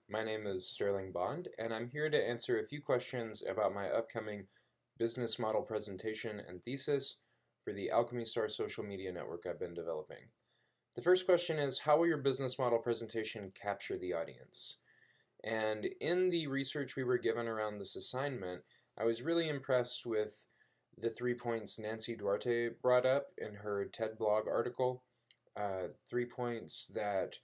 My name is Sterling Bond, and I'm here to answer a few questions about my upcoming business model presentation and thesis for the Alchemy Star social media network I've been developing. The first question is, how will your business model presentation capture the audience? And in the research we were given around this assignment, I was really impressed with the 3 points Nancy Duarte brought up in her TED blog article. 3 points that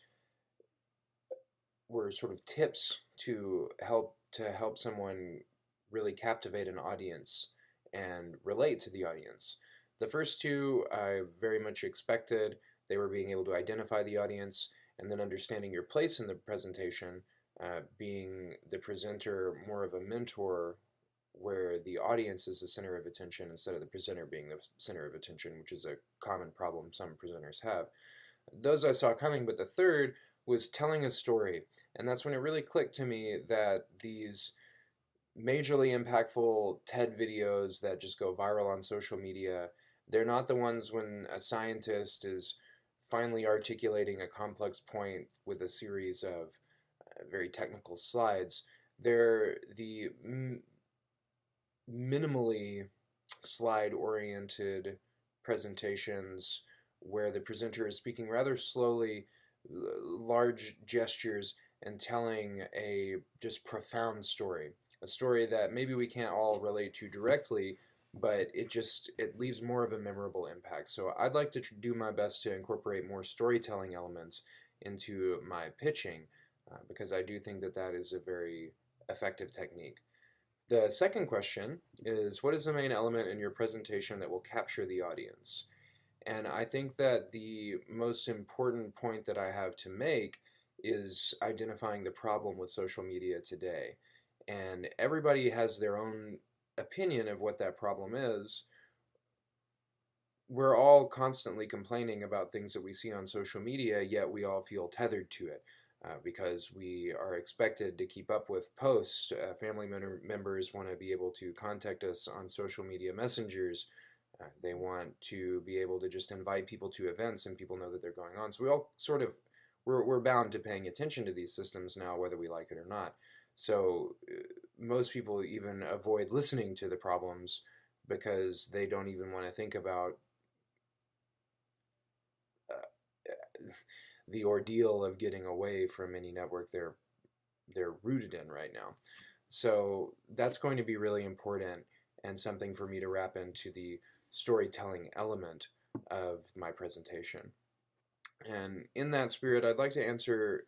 were sort of tips to help someone really captivate an audience and relate to the audience. The first two I very much expected. They were being able to identify the audience and then understanding your place in the presentation, being the presenter more of a mentor where the audience is the center of attention instead of the presenter being the center of attention, which is a common problem some presenters have. Those I saw coming, but the third was telling a story. And that's when it really clicked to me that these majorly impactful TED videos that just go viral on social media, they're not the ones when a scientist is finally articulating a complex point with a series of very technical slides. They're the minimally slide-oriented presentations where the presenter is speaking rather slowly, large gestures, and telling a just profound story. A story that maybe we can't all relate to directly, but it leaves more of a memorable impact. So I'd like to do my best to incorporate more storytelling elements into my pitching because I do think that that is a very effective technique. The second question is, what is the main element in your presentation that will capture the audience? And I think that the most important point that I have to make is identifying the problem with social media today. And everybody has their own opinion of what that problem is. We're all constantly complaining about things that we see on social media, yet we all feel tethered to it. Because we are expected to keep up with posts. Family members want to be able to contact us on social media messengers. They want to be able to just invite people to events and people know that they're going on. So we all sort of, we're bound to paying attention to these systems now, whether we like it or not. So most people even avoid listening to the problems because they don't even want to think about the ordeal of getting away from any network they're rooted in right now. So that's going to be really important and something for me to wrap into the storytelling element of my presentation. And in that spirit, I'd like to answer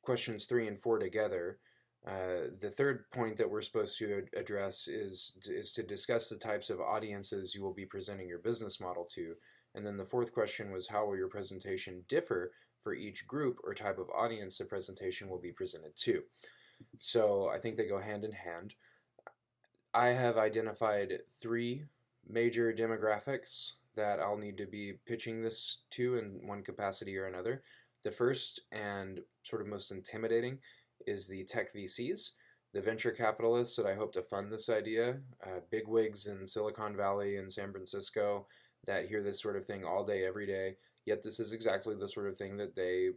questions 3 and 4 together. The third point that we're supposed to address is to discuss the types of audiences you will be presenting your business model to. And then the fourth question was, how will your presentation differ for each group or type of audience the presentation will be presented to? So I think they go hand in hand. I have identified 3 major demographics that I'll need to be pitching this to in one capacity or another. The first and sort of most intimidating is the tech VCs, the venture capitalists that I hope to fund this idea, bigwigs in Silicon Valley and San Francisco that hear this sort of thing all day, every day, yet this is exactly the sort of thing that they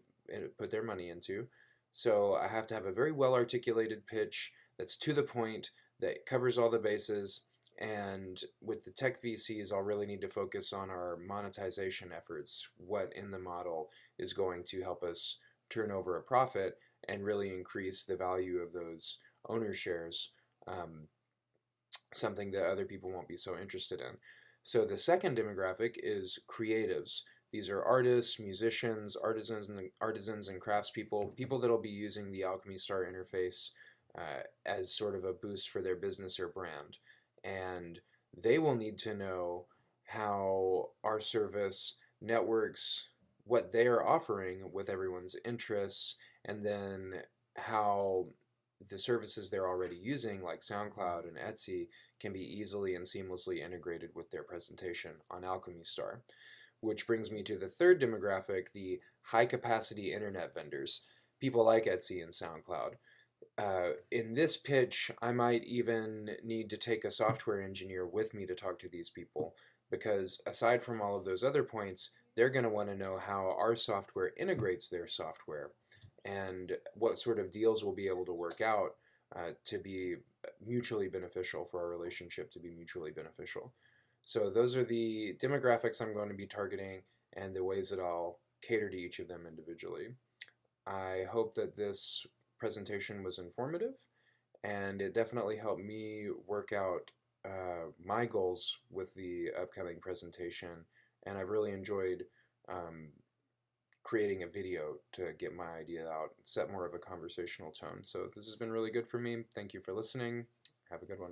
put their money into. So I have to have a very well-articulated pitch that's to the point, that covers all the bases, and with the tech VCs, I'll really need to focus on our monetization efforts, what in the model is going to help us turn over a profit and really increase the value of those owner shares, something that other people won't be so interested in. So the second demographic is creatives. These are artists, musicians, artisans and craftspeople, people that'll be using the Alchemy Star interface as sort of a boost for their business or brand. And they will need to know how our service networks what they are offering with everyone's interests, and then how the services they're already using, like SoundCloud and Etsy, can be easily and seamlessly integrated with their presentation on Alchemy Star. Which brings me to the third demographic, the high-capacity internet vendors, people like Etsy and SoundCloud. In this pitch, I might even need to take a software engineer with me to talk to these people, because aside from all of those other points, they're going to want to know how our software integrates their software. and what sort of deals we'll be able to work out to be mutually beneficial, for our relationship to be mutually beneficial. So those are the demographics I'm going to be targeting and the ways that I'll cater to each of them individually. I hope that this presentation was informative, and it definitely helped me work out my goals with the upcoming presentation, and I've really enjoyed creating a video to get my idea out, set more of a conversational tone. So this has been really good for me. Thank you for listening. Have a good one.